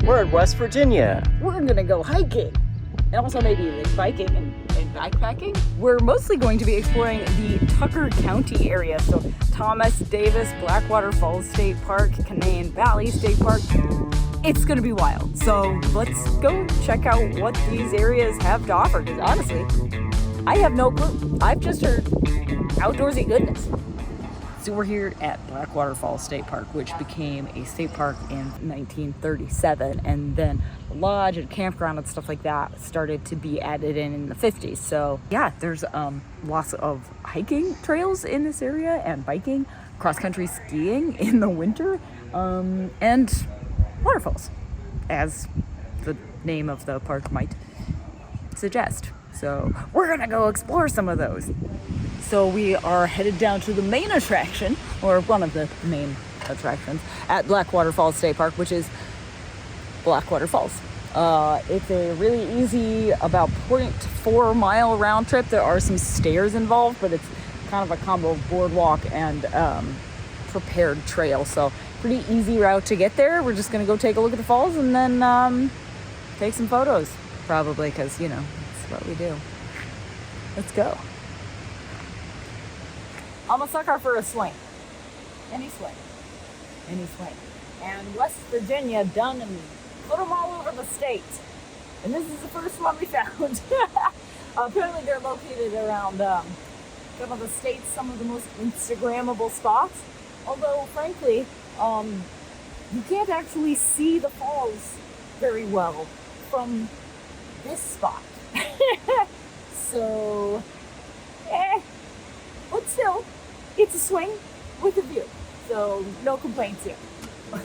We're in West Virginia. We're gonna go hiking and also maybe like biking and backpacking. We're mostly going to be exploring the Tucker County area. So Thomas Davis, Blackwater Falls State Park, Canaan Valley State Park. It's gonna be wild. So let's go check out what these areas have to offer. Because honestly, I have no clue. I've just heard outdoorsy goodness. So we're here at Blackwater Falls State Park, which became a state park in 1937, and then the lodge and campground and stuff like that started to be added in the 50s. So yeah, there's lots of hiking trails in this area and biking, cross-country skiing in the winter, and waterfalls, as the name of the park might suggest. So we're gonna go explore some of those. So we are headed down to the main attraction, or one of the main attractions, at Blackwater Falls State Park, which is Blackwater Falls. It's a really easy, about 0.4 mile round trip. There are some stairs involved, but it's kind of a combo of boardwalk and prepared trail. So pretty easy route to get there. We're just gonna go take a look at the falls and then take some photos, probably, because, you know, that's what we do. Let's go. I'm a sucker for a swing. Any swing. Any swing. And West Virginia done and put them all over the state. And this is the first one we found. Apparently they're located around some of the states, some of the most Instagrammable spots. Although, frankly, you can't actually see the falls very well from this spot. So, but still, it's a swing with a view, so no complaints here. So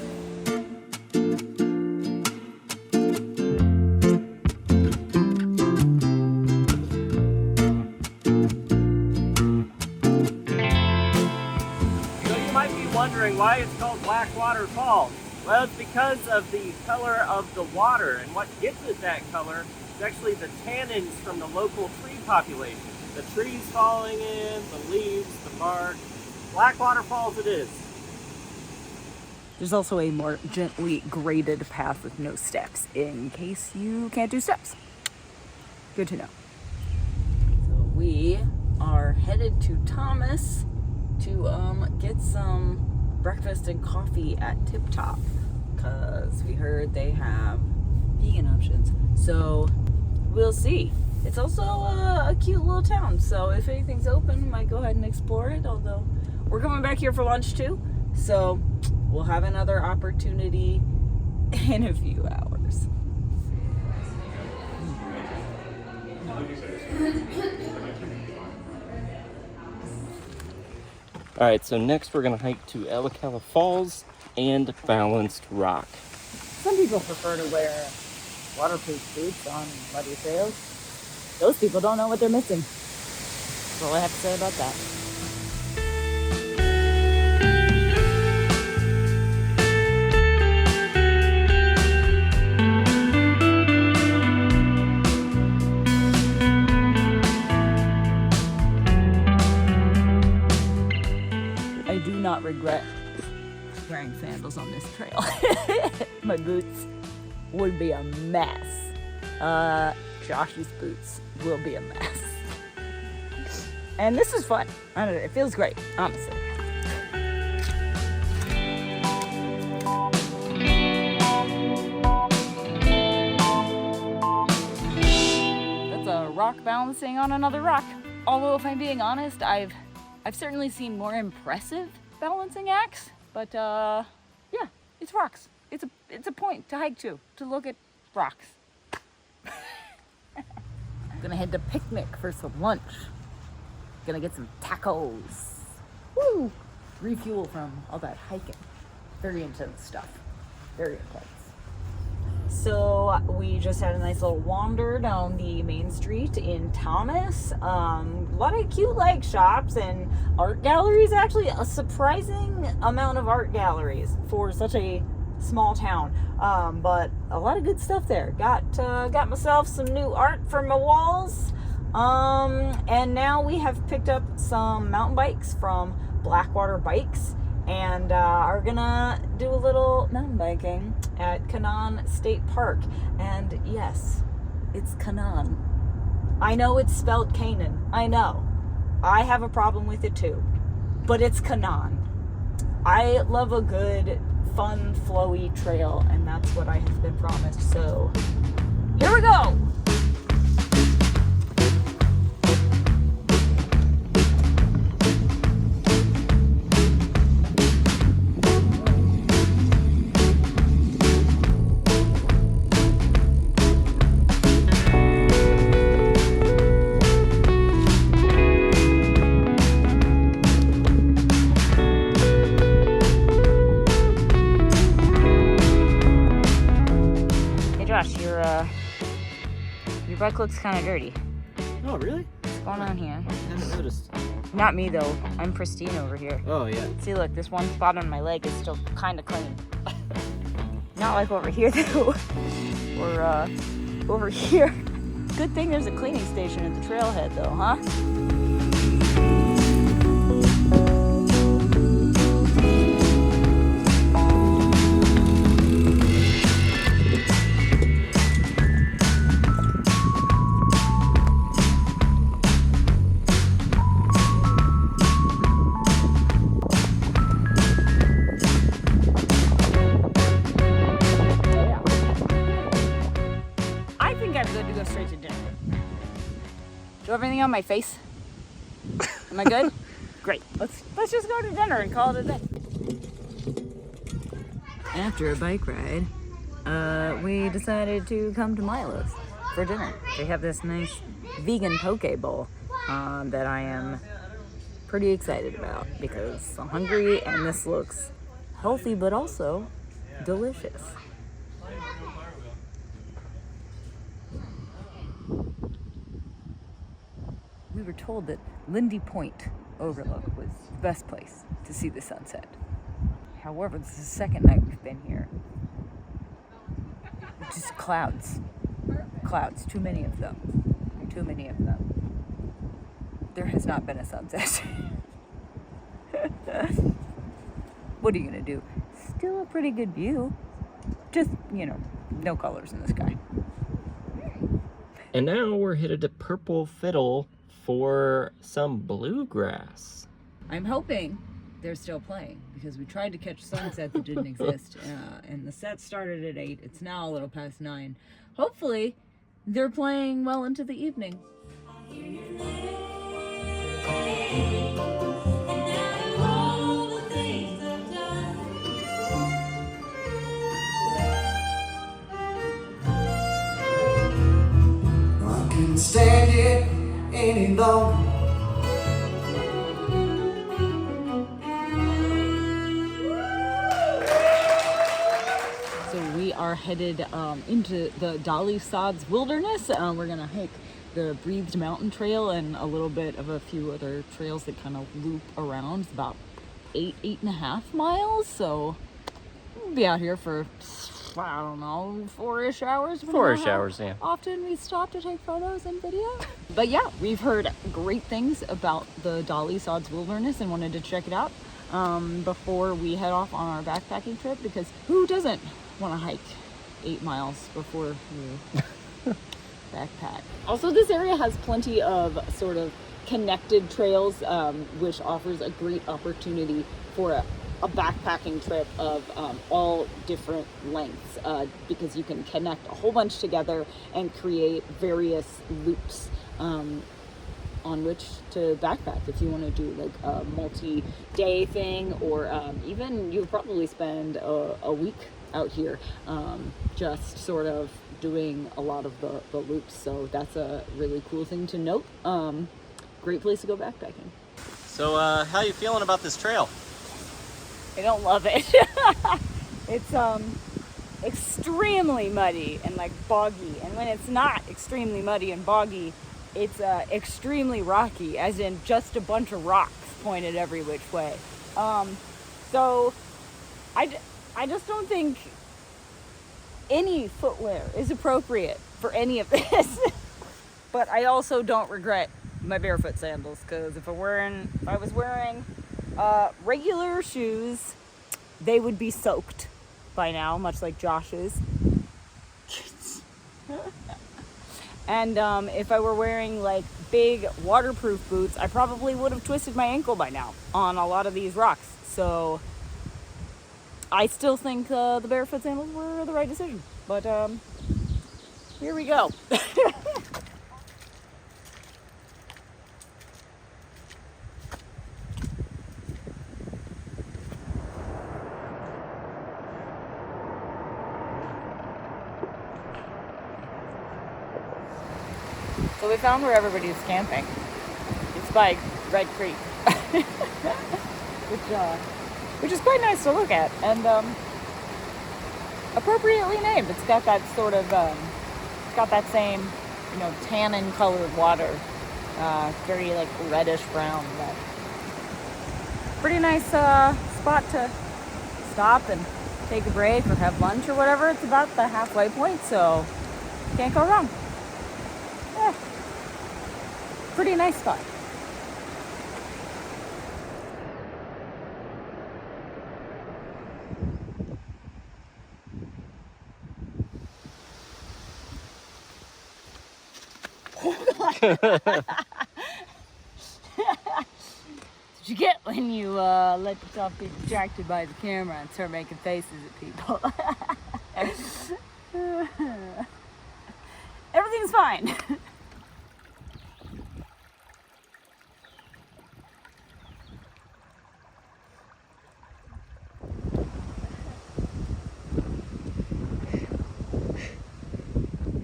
you might be wondering why it's called Blackwater Falls. Well, it's because of the color of the water, and what gives it that color is actually the tannins from the local tree population. The trees falling in, the leaves, the bark. Blackwater Falls it is. There's also a more gently graded path with no steps in case you can't do steps. Good to know. So we are headed to Thomas to get some breakfast and coffee at Tip Top because we heard they have vegan options. So we'll see. It's also a cute little town, so if anything's open, we might go ahead and explore it, although we're coming back here for lunch too, so we'll have another opportunity in a few hours. Alright, so next we're going to hike to Ellicala Falls and Balanced Rock. Some people prefer to wear waterproof boots on muddy trails. Those people don't know what they're missing. That's all I have to say about that. I do not regret wearing sandals on this trail. My boots would be a mess. Josh's boots will be a mess. And this is fun. I don't know, it feels great, honestly. That's a rock balancing on another rock. Although if I'm being honest, I've certainly seen more impressive balancing acts, but yeah, it's rocks. It's a point to hike to look at rocks. Gonna head to Picnic for some lunch. Gonna get some tacos. Woo! Refuel from all that hiking. Very intense stuff. Very intense. So we just had a nice little wander down the main street in Thomas. A lot of cute like shops and art galleries. Actually, a surprising amount of art galleries for such a small town, but a lot of good stuff there. Got myself some new art for my walls, and now we have picked up some mountain bikes from Blackwater Bikes, and are gonna do a little mountain biking at Canaan State Park. And yes, it's Canaan. I know it's spelled Canaan. I know. I have a problem with it too. But it's Canaan. I love a good, fun, flowy trail, and that's what I have been promised. So, here we go! Your bike looks kind of dirty. Oh, really? What's going on here? I haven't noticed. Not me though. I'm pristine over here. Oh, yeah. See, look, this one spot on my leg is still kind of clean. Not like over here though. Or over here. Good thing there's a cleaning station at the trailhead though, huh? Do you have anything on my face? Am I good? Great. Let's just go to dinner and call it a day. After a bike ride, we decided to come to Milo's for dinner. They have this nice vegan poke bowl that I am pretty excited about because I'm hungry and this looks healthy but also delicious. We were told that Lindy Point Overlook was the best place to see the sunset. However, this is the second night we've been here. Just clouds. Clouds. Too many of them. Too many of them. There has not been a sunset. What are you gonna do? Still a pretty good view. Just, no colors in the sky. And now we're headed to Purple Fiddle for some bluegrass. I'm hoping they're still playing because we tried to catch sunset that didn't exist, and the set started at 8. It's now a little past 9. Hopefully they're playing well into the evening. I couldn't stand it any longer. So we are headed into the Dolly Sods wilderness. We're gonna hike the Breathed Mountain Trail and a little bit of a few other trails that kind of loop around. It's about 8.5 miles. So we'll be out here for, I don't know, 4-ish hours. 4-ish hours, yeah. Often we stop to take photos and video. But yeah, we've heard great things about the Dolly Sods wilderness and wanted to check it out before we head off on our backpacking trip, because who doesn't want to hike 8 miles before you backpack? Also, this area has plenty of sort of connected trails, which offers a great opportunity for a backpacking trip of all different lengths, because you can connect a whole bunch together and create various loops on which to backpack if you want to do like a multi-day thing, or even you'll probably spend a week out here just sort of doing a lot of the loops. So that's a really cool thing to note. Great place to go backpacking. So how are you feeling about this trail? I don't love it. It's extremely muddy and like boggy, and when it's not extremely muddy and boggy, it's extremely rocky, as in just a bunch of rocks pointed every which way. So I just don't think any footwear is appropriate for any of this. But I also don't regret my barefoot sandals, because if I was wearing Regular shoes, they would be soaked by now, much like Josh's. And if I were wearing like big waterproof boots, I probably would have twisted my ankle by now on a lot of these rocks. So I still think the barefoot sandals were the right decision. But here we go. So we found where everybody's camping. It's by Red Creek, which is quite nice to look at, and appropriately named. It's got that sort of, it's got that same, you know, tannin colored water, very like reddish brown. But pretty nice spot to stop and take a break or have lunch or whatever. It's about the halfway point, so can't go wrong. Yeah. Pretty nice spot. What you get when you let yourself get distracted by the camera and start making faces at people? Everything's fine.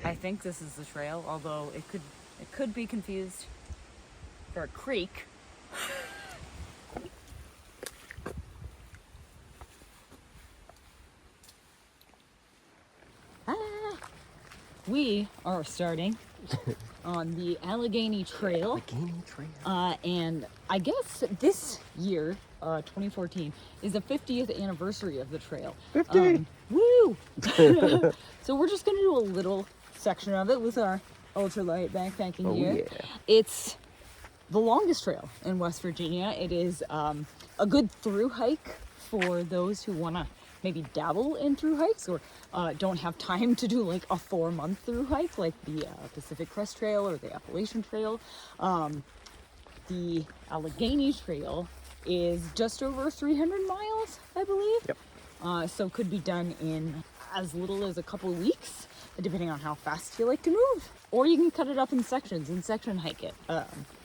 I think this is the trail, although it could be confused for a creek. We are starting on the Allegheny Trail. And I guess this year, 2014, is the 50th anniversary of the trail. 50! Woo! So we're just gonna do a little section of it with our ultralight backpacking gear. Yeah. It's the longest trail in West Virginia. It is a good through hike for those who want to maybe dabble in through hikes or don't have time to do like a 4-month through hike like the Pacific Crest Trail or the Appalachian Trail. The Allegheny Trail is just over 300 miles, I believe. Yep. So could be done in as little as a couple of weeks, depending on how fast you like to move. Or you can cut it up in sections and section hike it,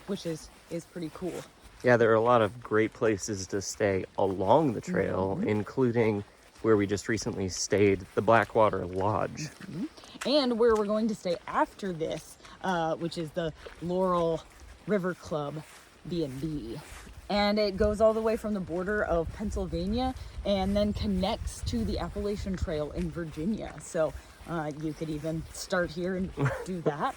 which is pretty cool. Yeah, there are a lot of great places to stay along the trail, including where we just recently stayed, the Blackwater Lodge. And where we're going to stay after this, which is the Laurel River Club B&B. And it goes all the way from the border of Pennsylvania and then connects to the Appalachian Trail in Virginia. So you could even start here and do that.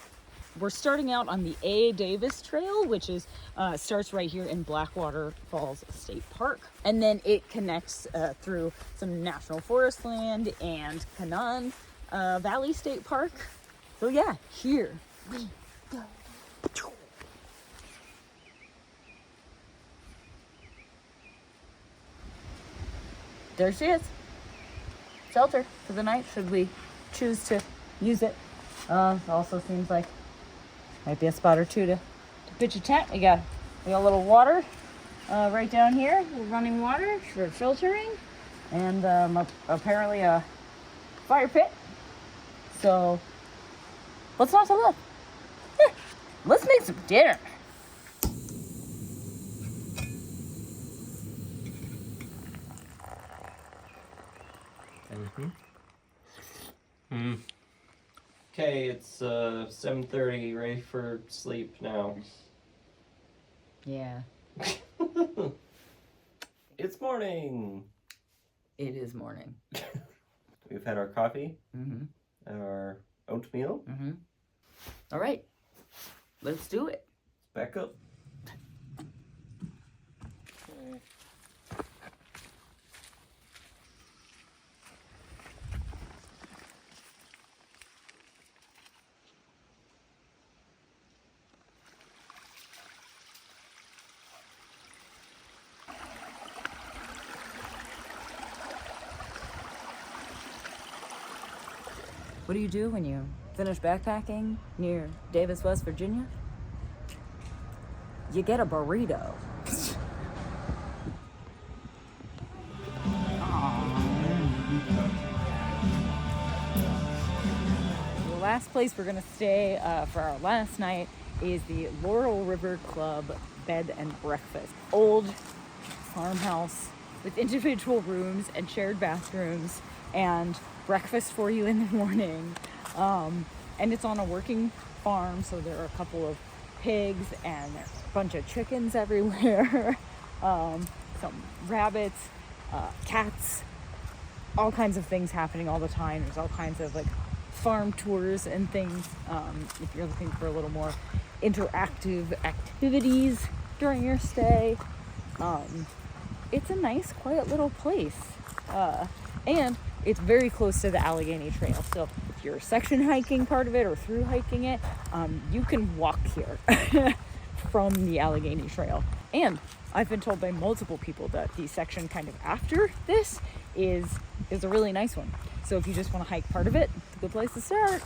We're starting out on the A. Davis Trail, which is starts right here in Blackwater Falls State Park. And then it connects through some national forest land and Canaan Valley State Park. So yeah, here we go. There she is. Shelter for the night, should we choose to use it. Also seems like might be a spot or two to pitch a tent. We got a little water right down here, running water for filtering, and apparently a fire pit. So what's not to love? Let's make some dinner. Okay, it's 7:30, ready for sleep now. Yeah, It's morning. it is morning. We've had our coffee, Mm-hmm. our oatmeal. Mm-hmm. All right, let's do it. Back up. What do you do when you finish backpacking near Davis, West Virginia? You get a burrito. The last place we're gonna stay for our last night is the Laurel River Club Bed and Breakfast. Old farmhouse with individual rooms and shared bathrooms and breakfast for you in the morning. And it's on a working farm, so there are a couple of pigs and there's a bunch of chickens everywhere. Some rabbits, cats, all kinds of things happening all the time. There's all kinds of like farm tours and things if you're looking for a little more interactive activities during your stay. It's a nice, quiet little place. And it's very close to the Allegheny Trail. So if you're section hiking part of it or through hiking it, you can walk here from the Allegheny Trail. And I've been told by multiple people that the section kind of after this is a really nice one. So if you just want to hike part of it, it's a good place to start.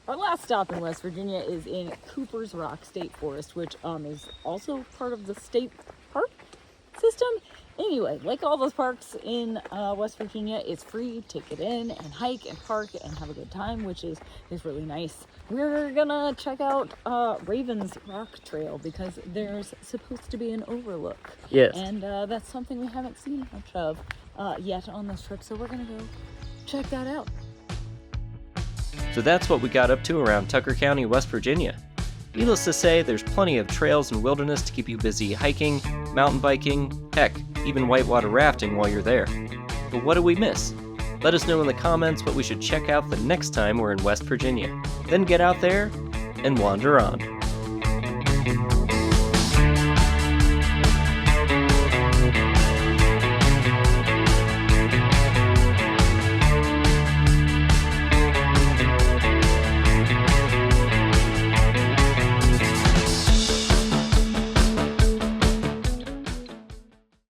Our last stop in West Virginia is in Cooper's Rock State Forest, which is also part of the state park system. Anyway, like all those parks in West Virginia, it's free. Take it in and hike and park and have a good time, which is really nice. We're gonna check out Raven's Rock Trail because there's supposed to be an overlook. Yes. And that's something we haven't seen much of yet on this trip, so we're gonna go check that out. So that's what we got up to around Tucker County, West Virginia. Needless to say, there's plenty of trails and wilderness to keep you busy hiking, mountain biking, heck, even whitewater rafting while you're there. But what did we miss? Let us know in the comments what we should check out the next time we're in West Virginia. Then get out there and wander on.